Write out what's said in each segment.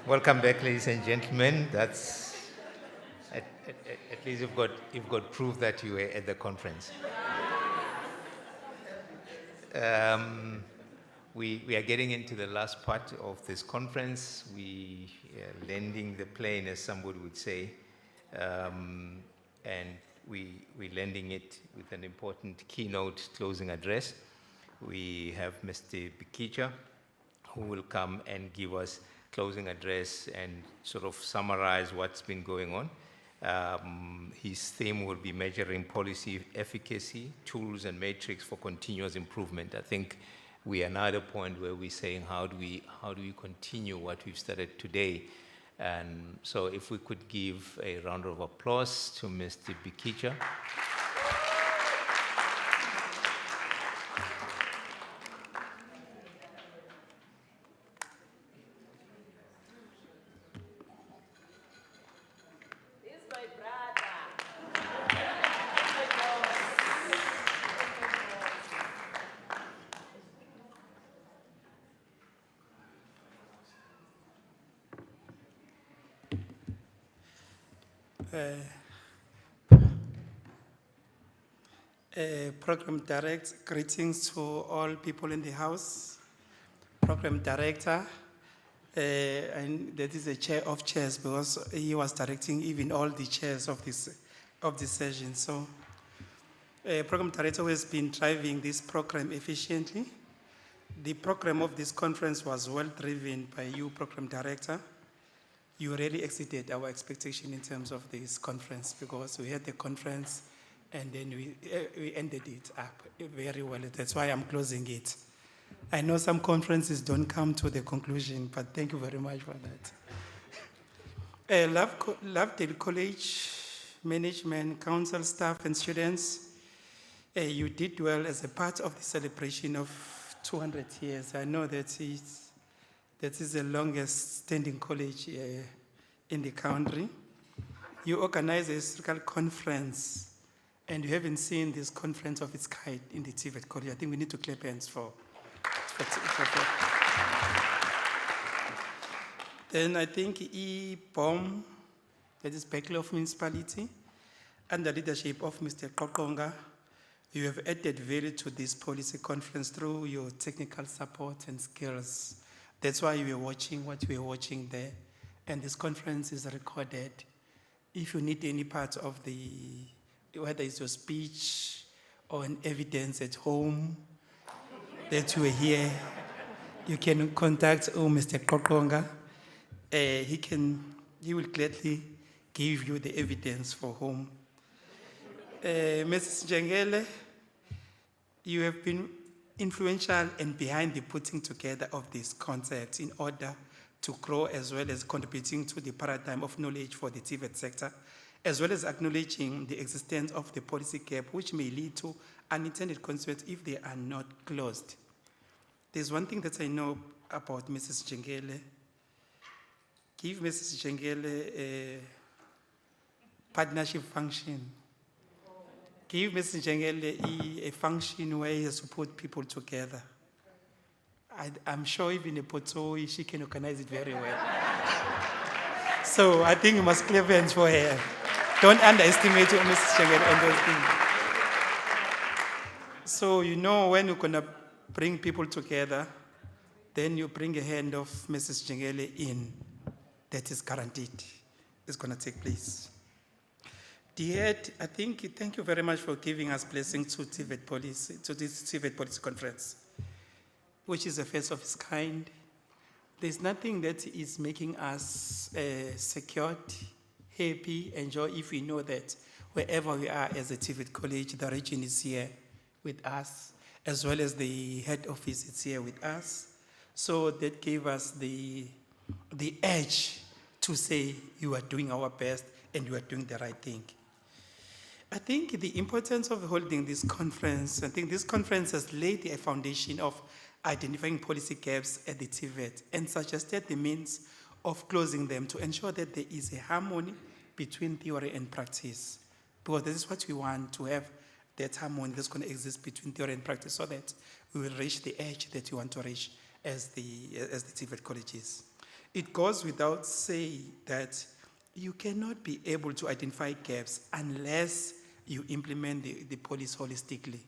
Welcome back, ladies and gentlemen. That's at least you've got proof that you were at the conference. We are getting into the last part of this conference. We are landing the plane, as somebody would say, and we're landing it with an important keynote closing address. We have Mr. Bikicha, who will come and give us closing address and sort of summarize what's been going on. His theme will be measuring policy efficacy, tools and matrix for continuous improvement. I think we are now at a point where we're saying how do we continue what we've started today. And so if we could give a round of applause to Mr. Bikicha. Program Director, greetings to all people in the house. Program Director, and that is the chair of chairs because he was directing even all the chairs of this session. So, Program Director has been driving this program efficiently. The program of this conference was well driven by you, Program Director. You really exceeded our expectation in terms of this conference because we had the conference and then we ended it up very well. That's why I'm closing it. I know some conferences don't come to the conclusion, but thank you very much for that. Lovedale College, management, council staff, and students, you did well as a part of the celebration of 200 years. I know that is the longest standing college in the country. You organized a historical conference, and you haven't seen this conference of its kind in the TVET college. I think we need to clap hands for. Then I think E-BOM, that is Beckloff Municipality, under leadership of Mr. Qoqonga, you have added value to this policy conference through your technical support and skills. That's why we are watching what we are watching there. And this conference is recorded. If you need any part of whether it's your speech or an evidence at home that you were here, you can contact Mr. Qoqonga. He will gladly give you the evidence for home. Mrs. Jengele, you have been influential and behind the putting together of this concept in order to grow as well as contributing to the paradigm of knowledge for the TVET sector, as well as acknowledging the existence of the policy gap which may lead to unintended consequences if they are not closed. There's one thing that I know about Mrs. Jengele. Give Mrs. Jengele a partnership function. Give Mrs. Jengele a function where he has to put people together. I'm sure even a Potoi, she can organize it very well. So I think you must clap hands for her. Don't underestimate Mrs. Jengele and those things. So you know when you're going to bring people together, then you bring a hand of Mrs. Jengele in. That is guaranteed. It's going to take place. TVET, I think, thank you very much for giving us blessings to TVET policy, to this TVET policy conference, which is the first of its kind. There's nothing that is making us secured, happy, enjoy if we know that wherever we are as a TVET college, the region is here with us, as well as the head office is here with us. So that gave us the edge to say you are doing our best and you are doing the right thing. I think the importance of holding this conference, I think this conference has laid a foundation of identifying policy gaps at the TVET and suggested the means of closing them to ensure that there is a harmony between theory and practice. Because this is what we want, to have that harmony that's going to exist between theory and practice so that we will reach the edge that you want to reach as the TVET colleges. It goes without saying that you cannot be able to identify gaps unless you implement the policy holistically,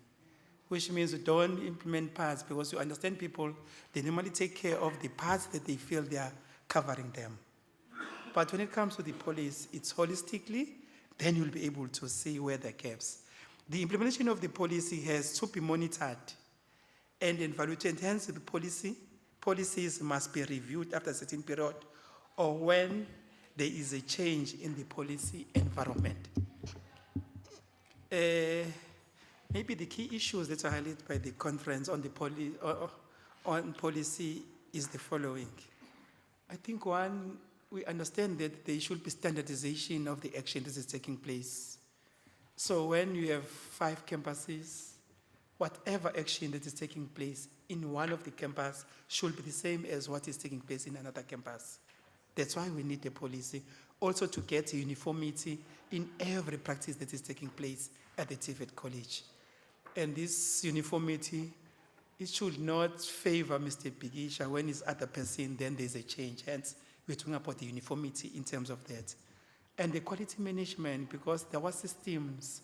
which means you don't implement parts because you understand people, they normally take care of the parts that they feel they are covering them. But when it comes to the policy, it's holistically, then you'll be able to see where the gaps. The implementation of the policy has to be monitored and evaluated. Hence, the policies must be reviewed after a certain period or when there is a change in the policy environment. Maybe the key issues that are highlighted by the conference on the on policy is the following. I think one, we understand that there should be standardization of the action that is taking place. So when you have 5 campuses, whatever action that is taking place in one of the campuses should be the same as what is taking place in another campus. That's why we need a policy. Also to get uniformity in every practice that is taking place at the TVET College. And this uniformity, it should not favor Mr. Bigisha when he's other person, then there's a change. Hence, we're talking about the uniformity in terms of that. And the quality management, because our systems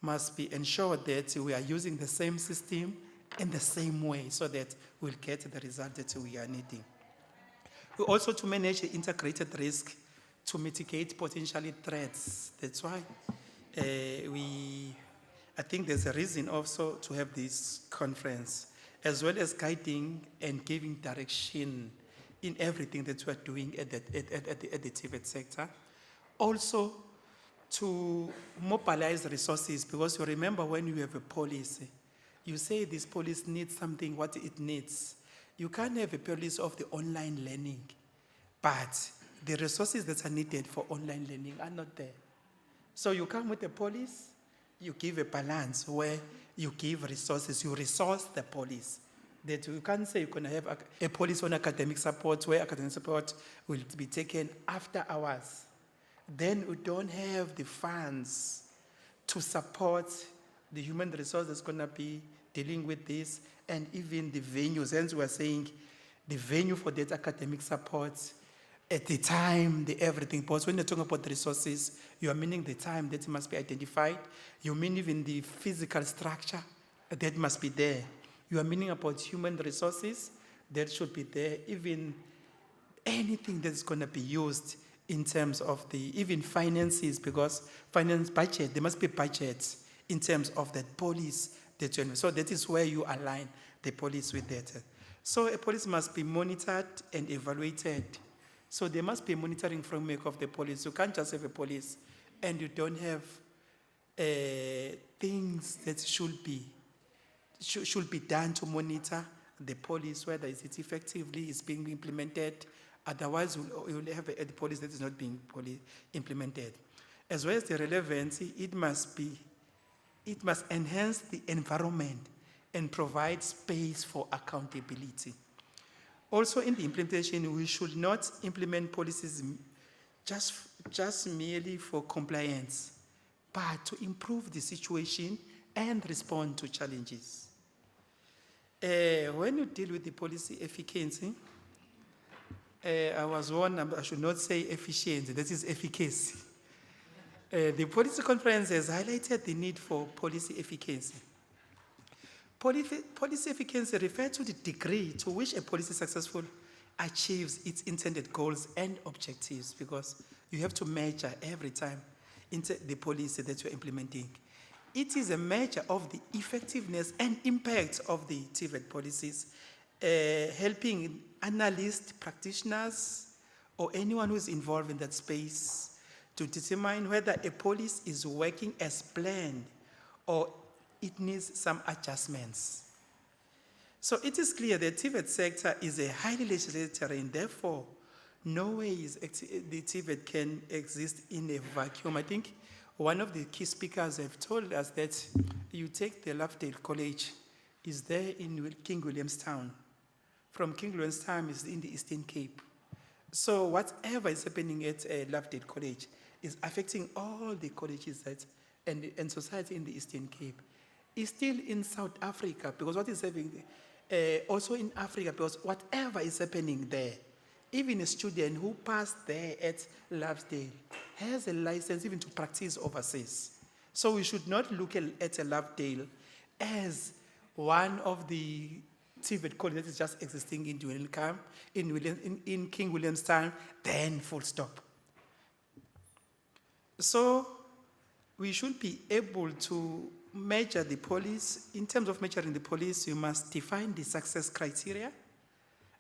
must be ensured that we are using the same system in the same way so that we'll get the result that we are needing. We also to manage the integrated risk to mitigate potential threats. That's why I think there's a reason also to have this conference, as well as guiding and giving direction in everything that we're doing at the TVET sector. Also, to mobilize resources, because you remember when you have a policy, you say this policy needs something, what it needs. You can't have a policy of the online learning, but the resources that are needed for online learning are not there. So you come with a policy, you give a balance where you give resources, you resource the policy. That you can't say you're going to have a policy on academic support where academic support will be taken after hours. Then we don't have the funds to support the human resource that's going to be dealing with this, and even the venues. Hence, we're saying the venue for that academic support at the time, the everything. Because when you're talking about the resources, you are meaning the time that must be identified. You mean even the physical structure that must be there. You are meaning about human resources that should be there. Even anything that's going to be used in terms of the even finances, because finance budget, there must be budgets in terms of that policy. So that is where you align the policy with that. So a policy must be monitored and evaluated. So there must be a monitoring framework of the policy. You can't just have a policy and you don't have things that should be done to monitor the policy, whether it effectively is being implemented. Otherwise, you'll have a policy that is not being implemented. As well as the relevancy, it must enhance the environment and provide space for accountability. Also, in the implementation, we should not implement policies just merely for compliance, but to improve the situation and respond to challenges. When you deal with the policy efficiency, I was warned, I should not say efficiency, that is efficacy. The policy conference has highlighted the need for policy efficacy. Policy efficacy refers to the degree to which a policy successfully achieves its intended goals and objectives, because you have to measure every time the policy that you're implementing. It is a measure of the effectiveness and impact of the TVET policies, helping analysts, practitioners, or anyone who is involved in that space to determine whether a policy is working as planned or it needs some adjustments. So it is clear that the TVET sector is a highly legislated terrain, therefore, no way the TVET can exist in a vacuum. I think one of the key speakers have told us that you take the Lovedale College, is there in King Williamstown. From King Williamstown is in the Eastern Cape. So whatever is happening at Lovedale College is affecting all the colleges and society in the Eastern Cape. It's still in South Africa, because what is happening also in Africa, because whatever is happening there Even a student who passed there at Lovedale has a license even to practice overseas. So we should not look at a Lovedale as one of the TVET colleges that is just existing in in King William's time, then full stop. So we should be able to measure the police. In terms of measuring the police, you must define the success criteria,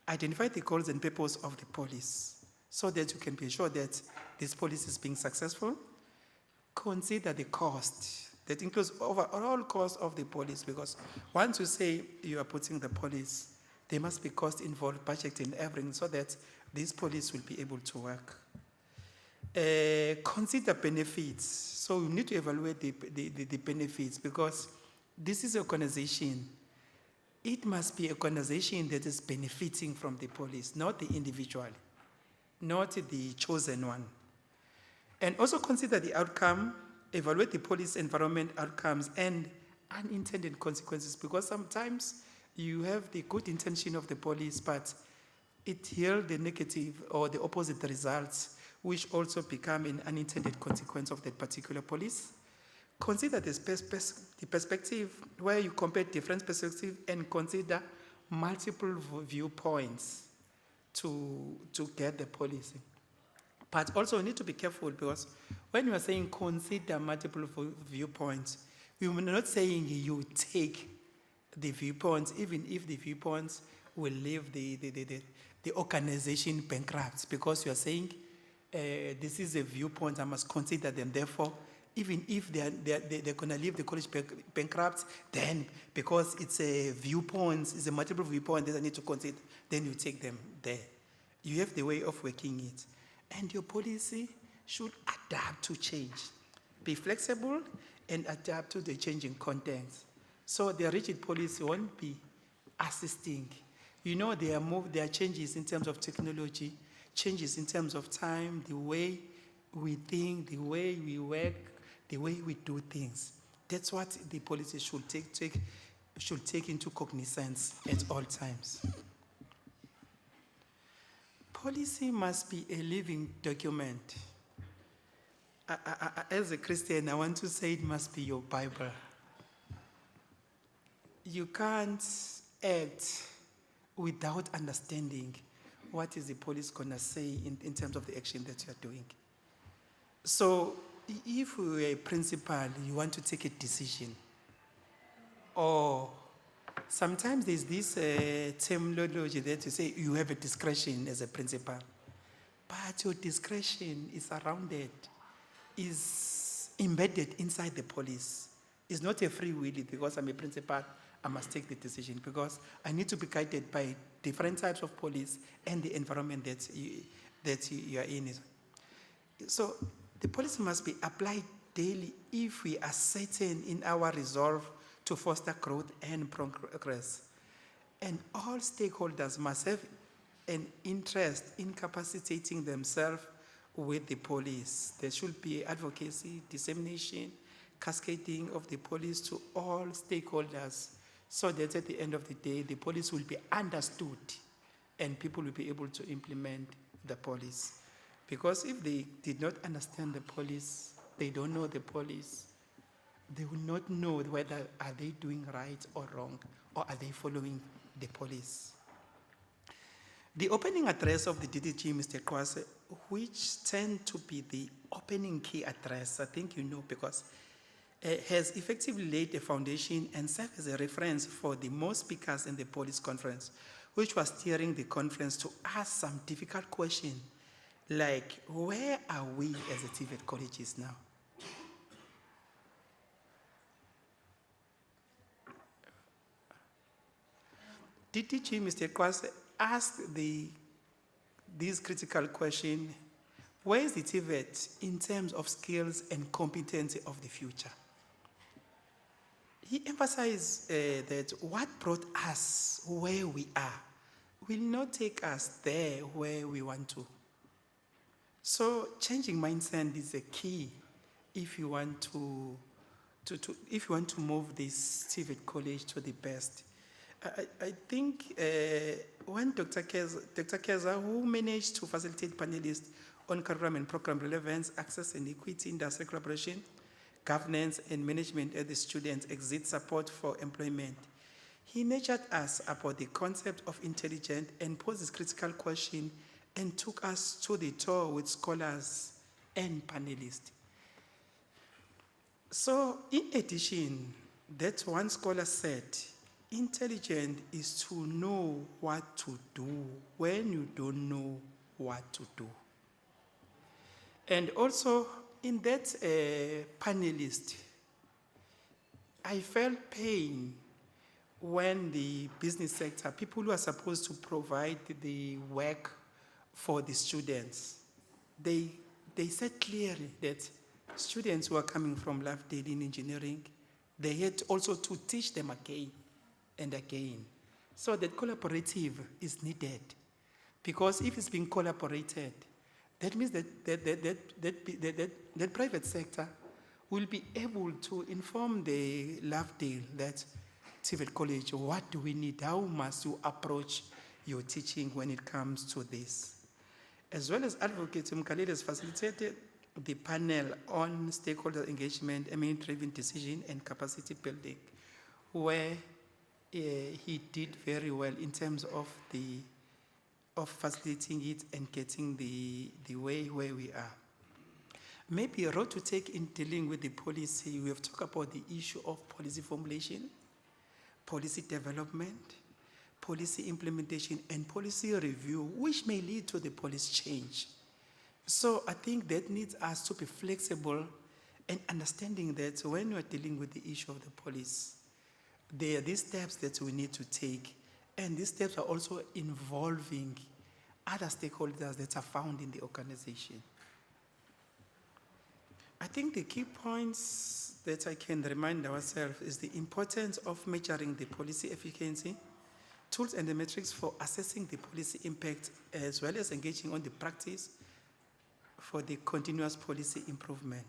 identify the goals and purpose of the police so that you can be sure that this police is being successful. Consider the cost. That includes overall cost of the police, because once you say you are putting the police, there must be cost involved, budgeting, everything, so that this police will be able to work. Consider benefits. So you need to evaluate the benefits, because this is an organization. It must be an organization that is benefiting from the police, not the individual, not the chosen one. And also consider the outcome, evaluate the police environment outcomes and unintended consequences, because sometimes you have the good intention of the police, but it yields the negative or the opposite results, which also become an unintended consequence of that particular police. Consider the perspective where you compare different perspectives and consider multiple viewpoints to get the policy. But also you need to be careful, because when you are saying consider multiple viewpoints, we are not saying you take the viewpoints, even if the viewpoints will leave the organization bankrupt, because you are saying this is a viewpoint, I must consider them. Therefore, even if they're going to leave the college bankrupt, then because it's a viewpoint, it's a multiple viewpoint that I need to consider, then you take them there. You have the way of working it. And your policy should adapt to change. Be flexible and adapt to the changing context. So the rigid policy won't be assisting. You know, there are changes in terms of technology, changes in terms of time, the way we think, the way we work, the way we do things. That's what the policy should take into cognizance at all times. Policy must be a living document. As a Christian, I want to say it must be your Bible. You can't act without understanding what is the police going to say in terms of the action that you are doing. So if you are a principal, you want to take a decision, or sometimes there's this terminology that you say you have a discretion as a principal, but your discretion is surrounded, is embedded inside the police. It's not a free will, because I'm a principal, I must take the decision, because I need to be guided by different types of police and the environment that you are in. So the policy must be applied daily if we are certain in our resolve to foster growth and progress. And all stakeholders must have an interest in capacitating themselves with the police. There should be advocacy, dissemination, cascading of the police to all stakeholders, so that at the end of the day, the police will be understood and people will be able to implement the police. Because if they did not understand the police, they don't know the police, they will not know whether are they doing right or wrong, or are they following the police. The opening address of the DDG, Mr. Kwase, which tend to be the opening key address, I think you know, because has effectively laid a foundation and served as a reference for the most speakers in the police conference, which was steering the conference to ask some difficult questions, like, where are we as a TVET colleges now? DDG, Mr. Kwase, asked this critical question: where is the TVET in terms of skills and competency of the future? He emphasized that what brought us where we are will not take us there where we want to. So changing mindset is a key if you want to move this TVET college to the best. I think when Dr. Keza, who managed to facilitate panelists on curriculum and program relevance, access and equity, industry collaboration, governance and management at the students' exit support for employment. He nurtured us about the concept of intelligent and posed this critical question and took us to the tour with scholars and panelists. So, in addition, that one scholar said, intelligent is to know what to do when you don't know what to do. And also, in that panelist, I felt pain when the business sector, people who are supposed to provide the work for the students, they said clearly that students who are coming from Lovedale in engineering, they had also to teach them again and again. So that collaborative is needed. Because if it's being collaborated, that means that private sector will be able to inform the Lovedale that TVET College, what do we need? How must you approach your teaching when it comes to this? As well as Advocate Mkalele has facilitated the panel on stakeholder engagement, eminent-driven decision, and capacity building, where he did very well in terms of facilitating it and getting the way where we are. Maybe a road to take in dealing with the policy, we have talked about the issue of policy formulation, policy development, policy implementation, and policy review, which may lead to the policy change. So I think that needs us to be flexible and understanding that when we are dealing with the issue of the police, there are these steps that we need to take, and these steps are also involving other stakeholders that are found in the organization. I think the key points that I can remind ourselves is the importance of measuring the policy efficiency, tools and the metrics for assessing the policy impact, as well as engaging on the practice for the continuous policy improvement.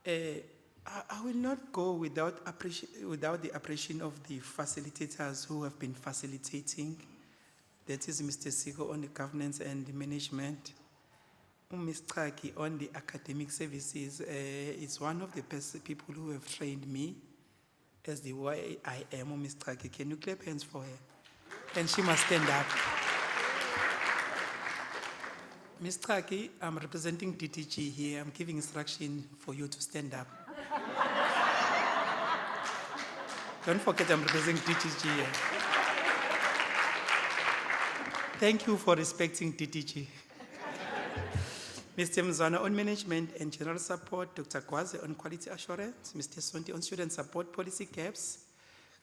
I will not go without the appreciation of the facilitators who have been facilitating. That is Mr. Siko on the governance and the management. Ms. Traki on the academic services is one of the best people who have trained me as the way I am. Ms. Traki, can you clap hands for her? And she must stand up. Ms. Traki, I'm representing DTG here. I'm giving instruction for you to stand up. Don't forget I'm representing DTG here. Thank you for respecting DTG. Mr. Mzwana on management and general support, Dr. Kwaze on quality assurance, Mr. Sonti on student support policy gaps,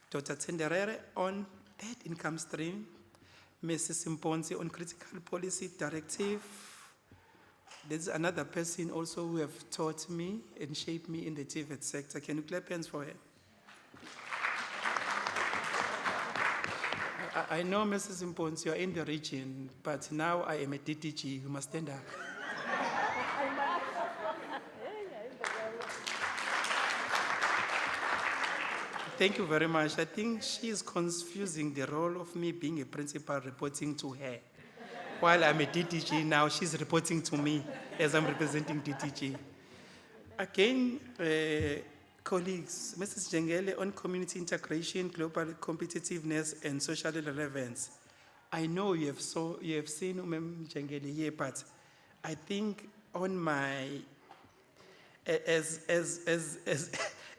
Dr. Tenderere on third income stream, Mrs. Simponsi on critical policy directive. There's another person also who have taught me and shaped me in the TVET sector. Can you clap hands for her? I know, Mrs. Simponsi, you are in the region, but now I am a DTG. You must stand up. Thank you very much. I think she is confusing the role of me being a principal reporting to her. While I'm a DTG now, she's reporting to me as I'm representing DTG. Again, colleagues, Mrs. Jengele on community integration, global competitiveness, and social relevance. I know you have seen Ms. Jengele here, but I think on my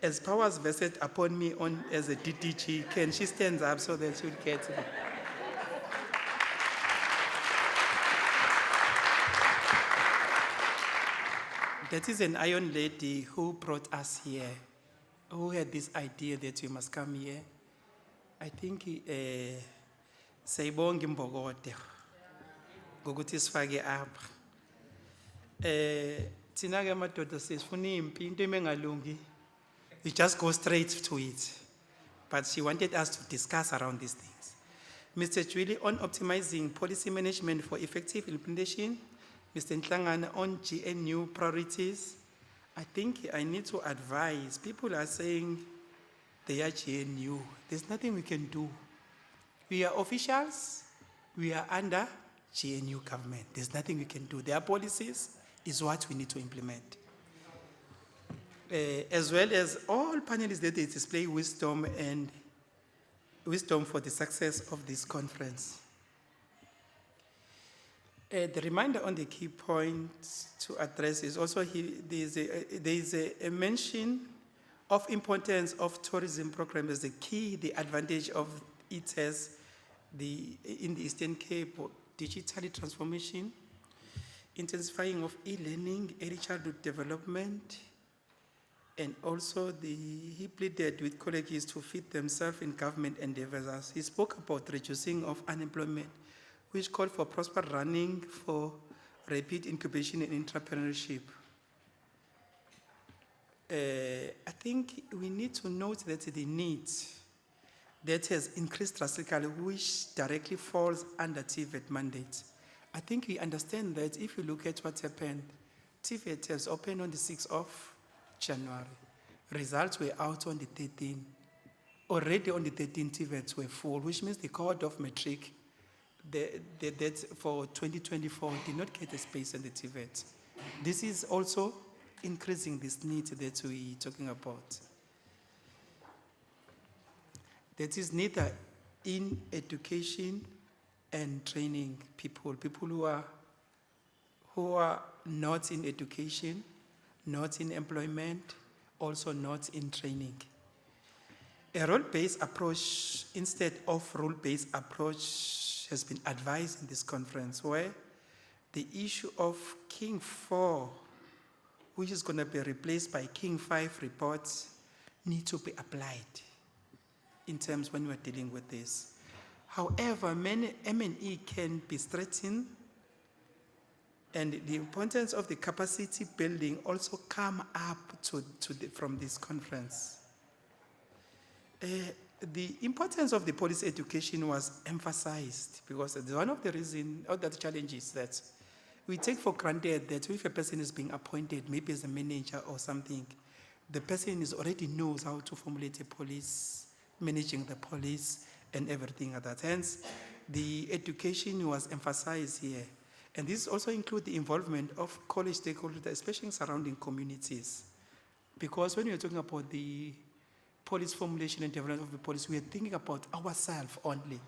as powers vested upon me as a DTG, can she stand up so that she'll get me? That is an iron lady who brought us here, who had this idea that we must come here. I think sayibonga imbokodo ngokuthi sifake apha. Thina ke madoda sifuna impi into emengalungi. We just go straight to it. But she wanted us to discuss around these things. Mr. Julie on optimizing policy management for effective implementation. Mr. Ntlangana on GNU priorities. I think I need to advise. People are saying they are GNU. There's nothing we can do. We are officials. We are under GNU government. There's nothing we can do. Their policies is what we need to implement. As well as all panelists that they display wisdom for the success of this conference. The reminder on the key points to address is also there is a mention of importance of tourism program as the key, the advantage of it as in the Eastern Cape, digital transformation, intensifying of e-learning, early childhood development, and also he pleaded with colleagues to fit themselves in government endeavors. He spoke about reducing of unemployment, which called for prosper running for rapid incubation and entrepreneurship. I think we need to note that the need that has increased drastically, which directly falls under TVET mandate. I think we understand that if you look at what happened, TVET has opened on the 6th of January. Results were out on the 13th. Already on the 13th, TVETs were full, which means the cohort of matric that for 2024 did not get a space in the TVET. This is also increasing this need that we're talking about. That is neither in education and training people who are not in education, not in employment, also not in training. A role-based approach instead of rule-based approach has been advised in this conference, where the issue of King 4, which is going to be replaced by King 5 reports, need to be applied in terms when we're dealing with this. However, many M&E can be strengthened, and the importance of the capacity building also come up from this conference. The importance of the police education was emphasized because one of the reasons, or the challenges that we take for granted that if a person is being appointed, maybe as a manager or something, the person already knows how to formulate a police, managing the police and everything like that. Hence, the education was emphasized here. And this also includes the involvement of college stakeholders, especially surrounding communities. Because when you're talking about the police formulation and development of the police, we are thinking about ourselves only.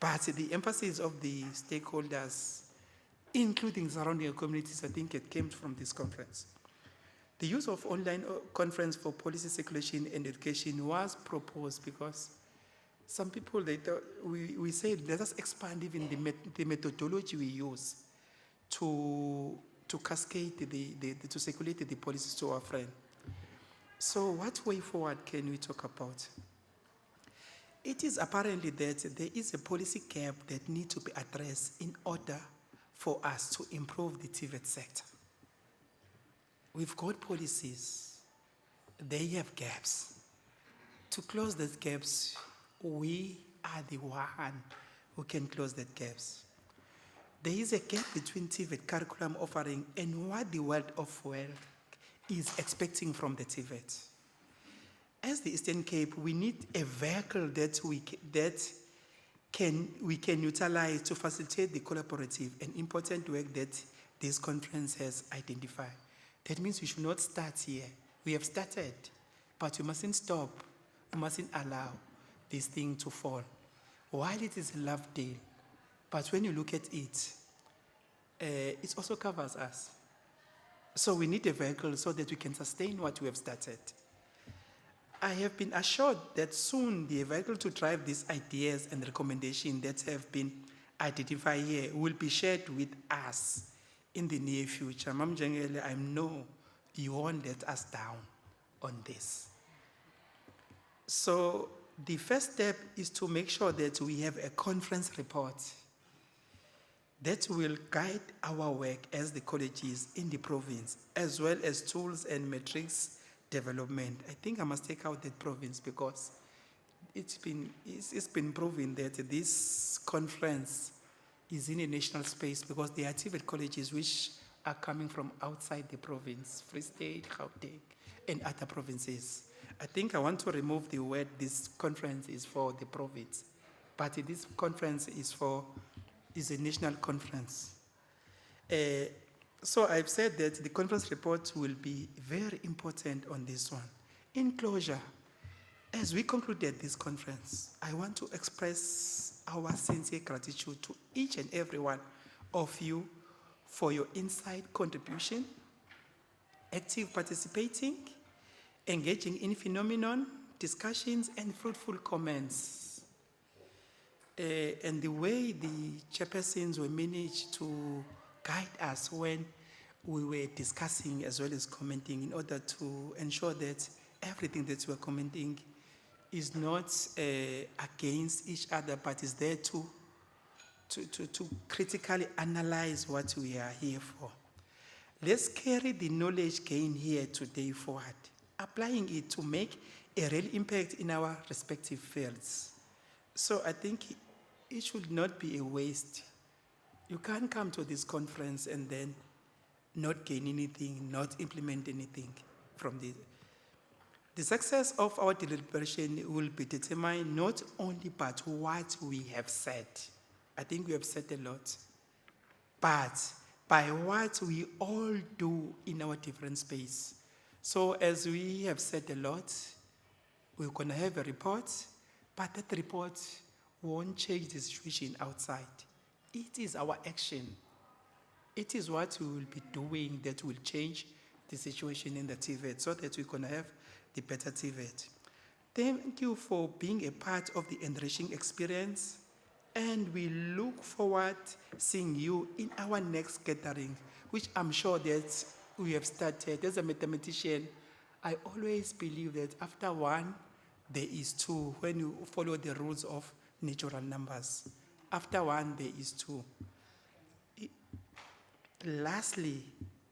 But the emphasis of the stakeholders, including surrounding communities, I think it came from this conference. The use of online conference for policy circulation and education was proposed because some people, they thought, we said, let us expand even the methodology we use to cascade, to circulate the policies to our friend. So what way forward can we talk about? It is apparently that there is a policy gap that needs to be addressed in order for us to improve the TVET sector. We've got policies, they have gaps. To close those gaps, we are the one who can close that gaps. There is a gap between TVET curriculum offering and what the world of work is expecting from the TVET. As the Eastern Cape, we need a vehicle that we can utilize to facilitate the collaborative and important work that this conference has identified. That means we should not start here. We have started, but we mustn't stop. We mustn't allow this thing to fall. While it is a Lovedale, but when you look at it, it also covers us. So we need a vehicle so that we can sustain what we have started. I have been assured that soon the vehicle to drive these ideas and recommendations that have been identified here will be shared with us in the near future. Mam Jengele, I know you won't let us down on this. So the first step is to make sure that we have a conference report that will guide our work as the colleges in the province, as well as tools and metrics development. I think I must take out that province because it's been proven that this conference is in a national space because there are TVET colleges which are coming from outside the province, Free State, Gauteng, and other provinces. I think I want to remove the word this conference is for the province, but this conference is a national conference. So I've said that the conference report will be very important on this one. In closure, as we concluded this conference, I want to express our sincere gratitude to each and every one of you for your insight contribution, active participating, engaging in phenomenon, discussions, and fruitful comments. And the way the chairpersons were managed to guide us when we were discussing as well as commenting in order to ensure that everything that we are commenting is not against each other, but is there to critically analyze what we are here for. Let's carry the knowledge gained here today forward, applying it to make a real impact in our respective fields. So I think it should not be a waste. You can't come to this conference and then not gain anything, not implement anything from this. The success of our deliberation will be determined not only by what we have said, I think we have said a lot, but by what we all do in our different space. So as we have said a lot, we're going to have a report, but that report won't change the situation outside. It is our action. It is what we will be doing that will change the situation in the TVET so that we're going to have the better TVET. Thank you for being a part of the enriching experience, and we look forward seeing you in our next gathering, which I'm sure that we have started. As a mathematician, I always believe that after one, there is two, when you follow the rules of natural numbers. After one, there is two. Lastly,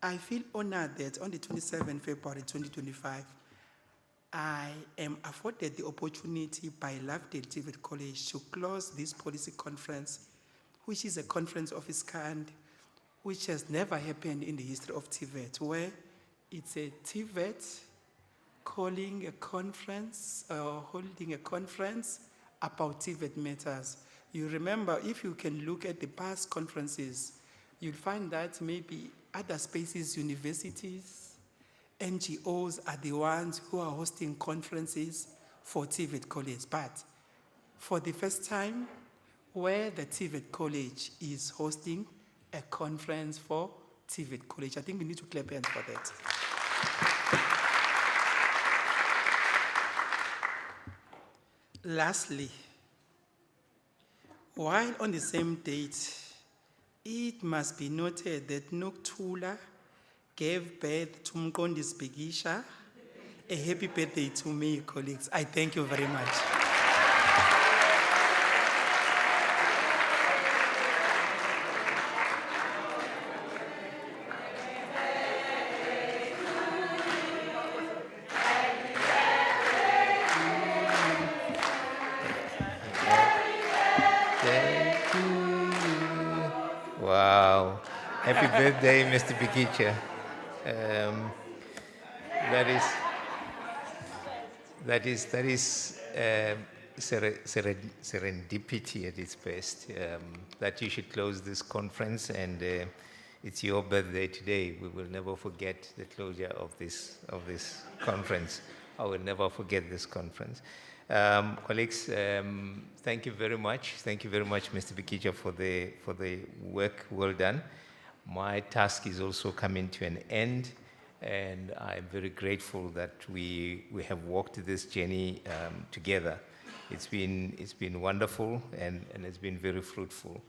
I feel honored that on the 27th February 2025, I am afforded the opportunity by Lovedale TVET College to close this policy conference, which is a conference of its kind, which has never happened in the history of TVET, where it's a TVET calling a conference, holding a conference about TVET matters. You remember, if you can look at the past conferences, you'll find that maybe other spaces, universities, NGOs are the ones who are hosting conferences for TVET College. But for the first time, where the TVET College is hosting a conference for TVET College, I think we need to clap hands for that. Lastly, while on the same date, it must be noted that Noktula gave birth to Mqondisi Bhikisha. A happy birthday to me, colleagues. I thank you very much. Thank you. Wow. Happy birthday, Mr. Bhikisha. That is serendipity at its best. That you should close this conference, and it's your birthday today. We will never forget the closure of this conference. I will never forget this conference. Colleagues, thank you very much. Thank you very much, Mr. Bhikisha, for the work well done. My task is also coming to an end, and I'm very grateful that we have walked this journey together. It's been wonderful, and it's been very fruitful.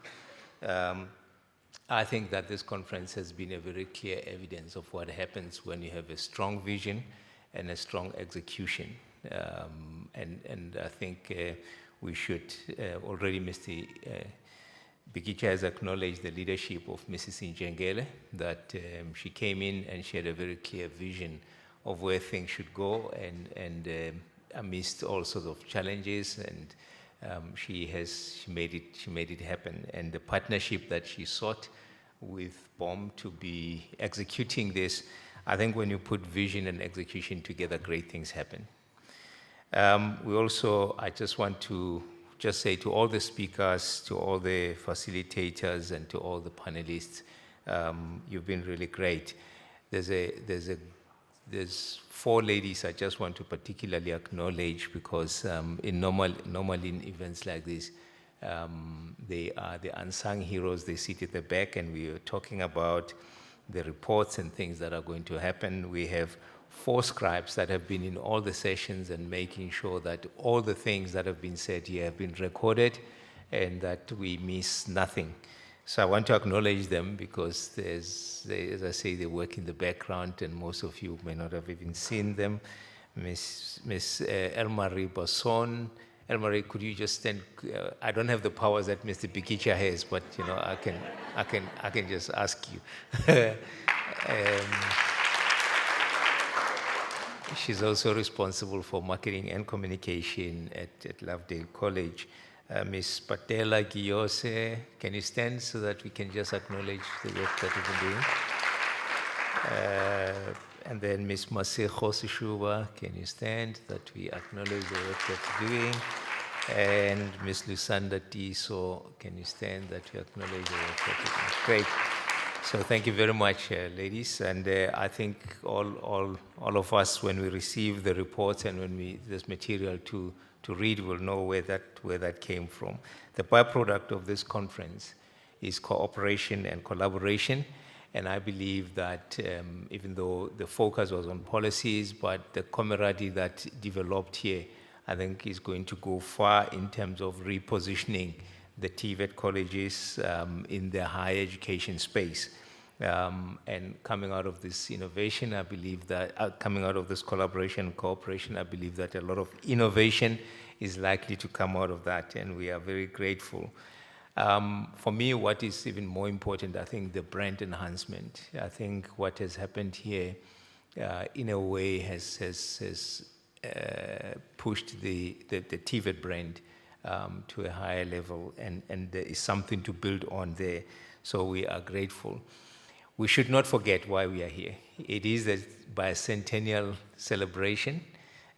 I think that this conference has been a very clear evidence of what happens when you have a strong vision and a strong execution. And I think we should already, Mr. Bhikisha has acknowledged the leadership of Mrs. Njengele, that she came in and she had a very clear vision of where things should go, and amidst all sorts of challenges, and she made it happen. And the partnership that she sought with BOM to be executing this, I think when you put vision and execution together, great things happen. I just want to just say to all the speakers, to all the facilitators, and to all the panelists, you've been really great. There's 4 ladies I just want to particularly acknowledge because normally in events like this, they are the unsung heroes. They sit at the back, and we are talking about the reports and things that are going to happen. We have 4 scribes that have been in all the sessions and making sure that all the things that have been said here have been recorded and that we miss nothing. So I want to acknowledge them because as I say, they work in the background and most of you may not have even seen them. Miss Elmarie Basson. Elmarie, could you just stand? I don't have the powers that Mr. Bikicha has, but you know, I can just ask you. She's also responsible for marketing and communication at Lovedale College. Ms. Patela Giyose, can you stand so that we can just acknowledge the work that you've been doing? And then Ms. Masejo Sishuba, can you stand that we acknowledge the work that you're doing? And Ms. Lusanda Tiso, can you stand that we acknowledge the work that you're doing? Great. So thank you very much, ladies. And I think all of us, when we receive the reports and when this material to read, will know where that came from. The byproduct of this conference is cooperation and collaboration. And I believe that even though the focus was on policies, but the camaraderie that developed here, I think is going to go far in terms of repositioning the TVET colleges in the higher education space. And coming out of this innovation, I believe that, coming out of this collaboration and cooperation, I believe that a lot of innovation is likely to come out of that, and we are very grateful. For me, what is even more important, I think the brand enhancement. I think what has happened here, in a way, has pushed the TVET brand to a higher level, and there is something to build on there. So we are grateful. We should not forget why we are here. It is a bicentennial celebration,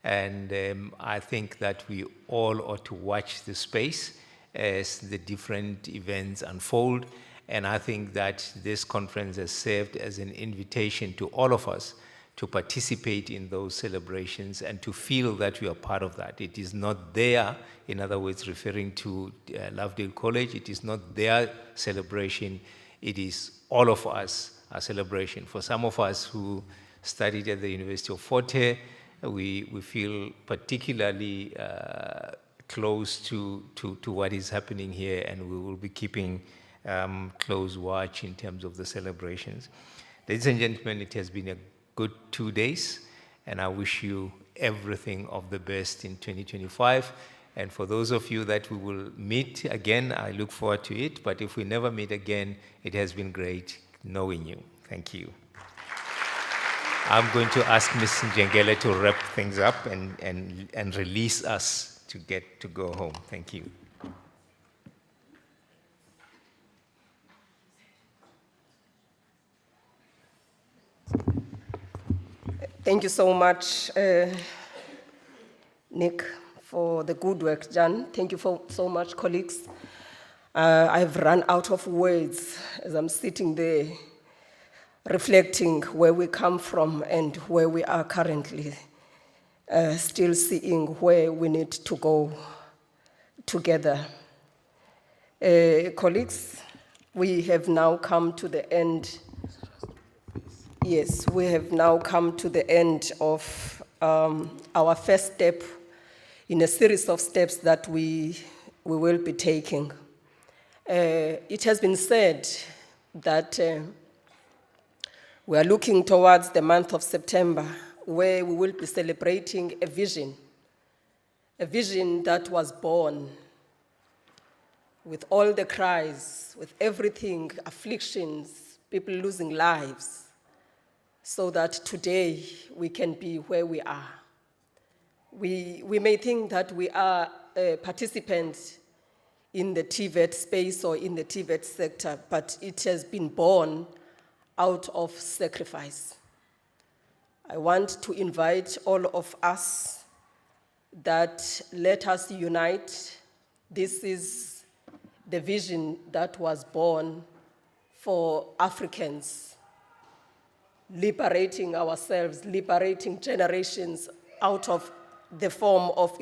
and I think that we all ought to watch the space as the different events unfold. And I think that this conference has served as an invitation to all of us to participate in those celebrations and to feel that we are part of that. It is not there, in other words, referring to Lovedale College, it is not their celebration, it is all of us, a celebration. For some of us who studied at the University of Fort Hare, we feel particularly close to what is happening here, and we will be keeping close watch in terms of the celebrations. Ladies and gentlemen, it has been a good 2 days, and I wish you everything of the best in 2025. And for those of you that we will meet again, I look forward to it. But if we never meet again, it has been great knowing you. Thank you. I'm going to ask Ms. Njengele to wrap things up and release us to get to go home. Thank you. Thank you so much, Nick, for the good work done. Thank you so much, colleagues. I've run out of words as I'm sitting there reflecting where we come from and where we are currently, still seeing where we need to go together. Colleagues, we have now come to the end. Yes, we have now come to the end of our first step in a series of steps that we will be taking. It has been said that we are looking towards the month of September, where we will be celebrating a vision that was born with all the cries, with everything, afflictions, people losing lives, so that today we can be where we are. We may think that we are participants in the TVET space or in the TVET sector, but it has been born out of sacrifice. I want to invite all of us that let us unite. This is the vision that was born for Africans, liberating ourselves, liberating generations out of the form of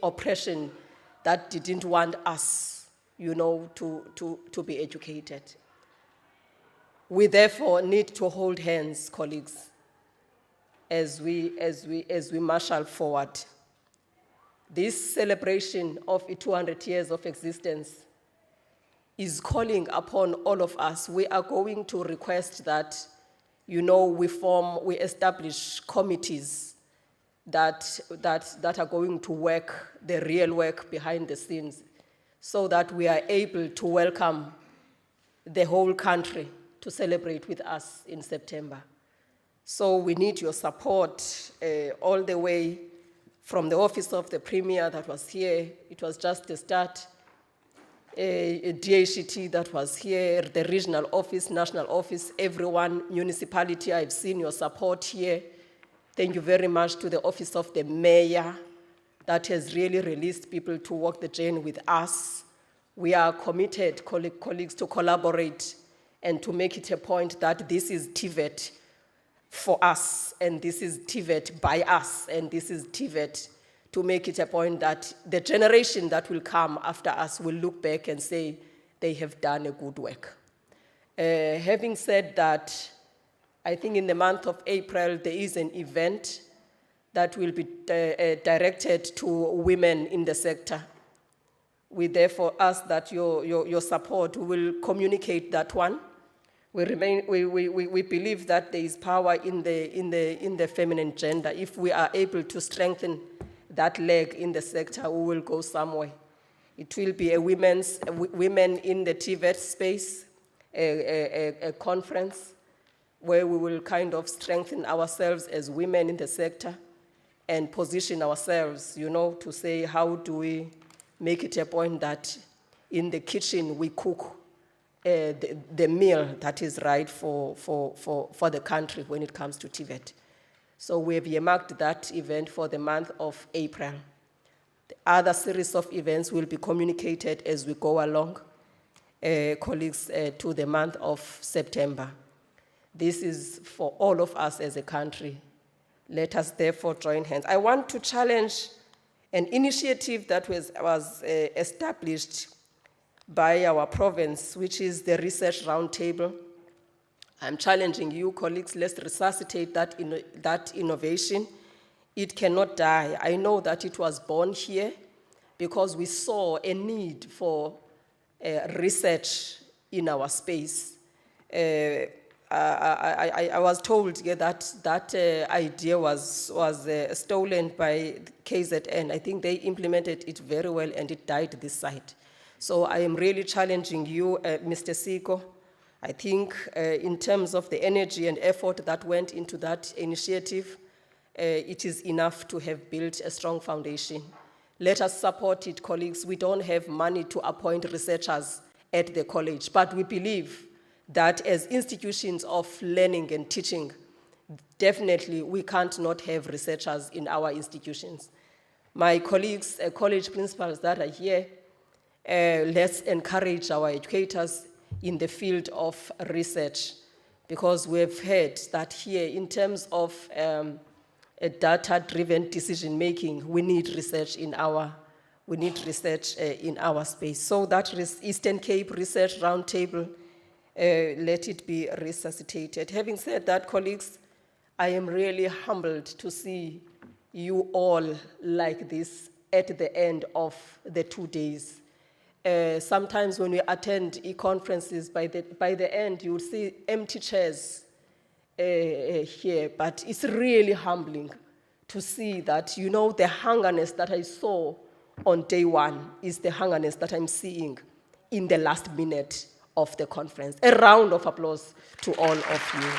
oppression that didn't want us, to be educated. We therefore need to hold hands, colleagues, as we marshal forward. This celebration of 200 years of existence is calling upon all of us. We are going to request that, we establish committees that are going to work, the real work behind the scenes, so that we are able to welcome the whole country to celebrate with us in September. So we need your support all the way from the office of the Premier that was here. It was just the start. A DHT that was here, the regional office, national office, everyone, municipality, I've seen your support here. Thank you very much to the office of the mayor that has really released people to walk the journey with us. We are committed, colleagues, to collaborate and to make it a point that this is TVET for us, and this is TVET by us, and this is TVET to make it a point that the generation that will come after us will look back and say they have done a good work. Having said that, I think in the month of April, there is an event that will be directed to women in the sector. We therefore ask that your support will communicate that one. We believe that there is power in the feminine gender. If we are able to strengthen that leg in the sector, we will go somewhere. It will be a women in the TVET space, a conference where we will kind of strengthen ourselves as women in the sector and position ourselves, to say how do we make it a point that in the kitchen we cook the meal that is right for the country when it comes to TVET. So we have earmarked that event for the month of April. The other series of events will be communicated as we go along, colleagues, to the month of September. This is for all of us as a country. Let us therefore join hands. I want to challenge an initiative that was established by our province, which is the Research Roundtable. I'm challenging you, colleagues, let's resuscitate that innovation. It cannot die. I know that it was born here because we saw a need for research in our space. I was told that idea was stolen by KZN. I think they implemented it very well and it died this side. So I am really challenging you, Mr. Siko. I think in terms of the energy and effort that went into that initiative, it is enough to have built a strong foundation. Let us support it, colleagues. We don't have money to appoint researchers at the college, but we believe that as institutions of learning and teaching, definitely we can't not have researchers in our institutions. My colleagues, college principals that are here, let's encourage our educators in the field of research, because we've heard that here in terms of a data-driven decision-making, we need research in our space. So that is Eastern Cape Research Roundtable, let it be resuscitated. Having said that, colleagues, I am really humbled to see you all like this at the end of the 2 days. Sometimes when we attend e-conferences, by the end, you'll see empty chairs here, but it's really humbling to see that, the hungerness that I saw on day one is the hungerness that I'm seeing in the last minute of the conference. A round of applause to all of you.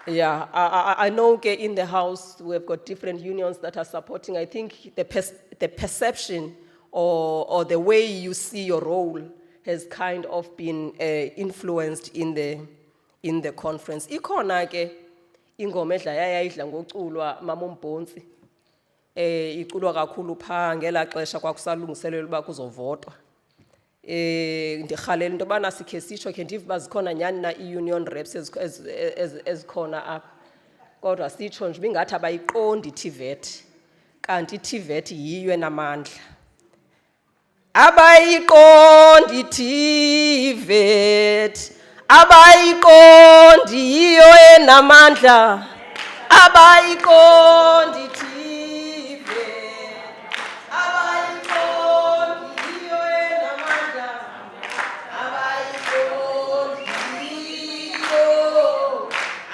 Yeah, I know in the House we've got different unions that are supporting. I think the perception or the way you see your role has kind of been influenced in the conference. Ikhona ke ingoma edla yayidla ngoculwa mama uMbhonsi iculwa kakhulu pha ngela xesha kwakusalungiselelwa uba kuzovotwa ndirhalela into yobana sikhe sitsho khe ndive uba zikhona nyhani na ii-union reps ezikhona apha kodwa sitsho nje bingathi abayiqondi i-TVET kanti i-TVET yiyo enamandla abayiqondi i-TVET abayiqondi yiyo enamandla abayiqondi i-TVET abayiqondi yiyo enamandla abayiqondi yiyo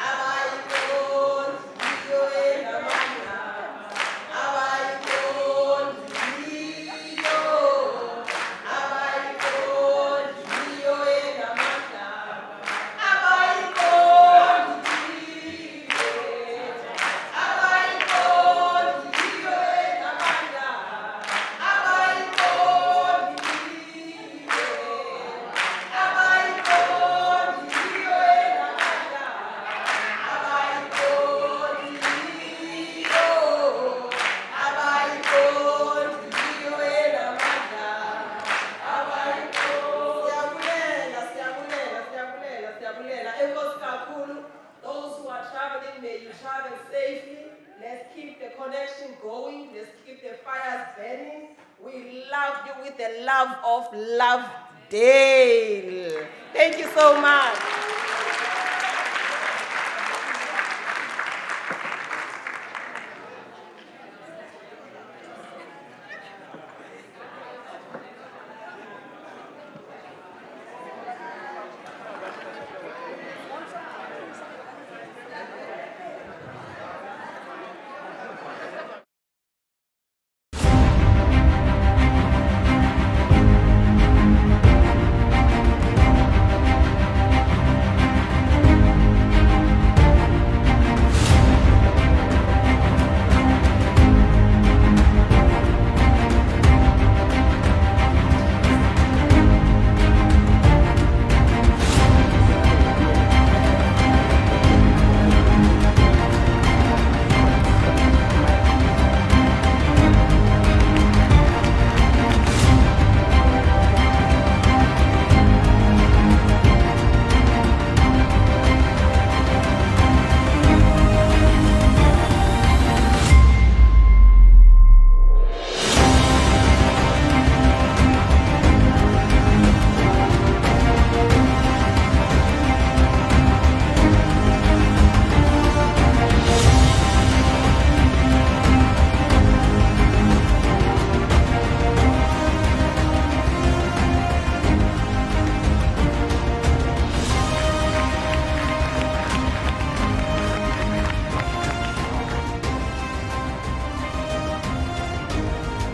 abayiqondi yiyo enamandla abayiqondi yiyo abayiqondi yiyo enamandla Those who are traveling, may you travel safely. Let's keep the connection going. Let's keep the fires burning. We love you with the love of Lovedale. Thank you so much.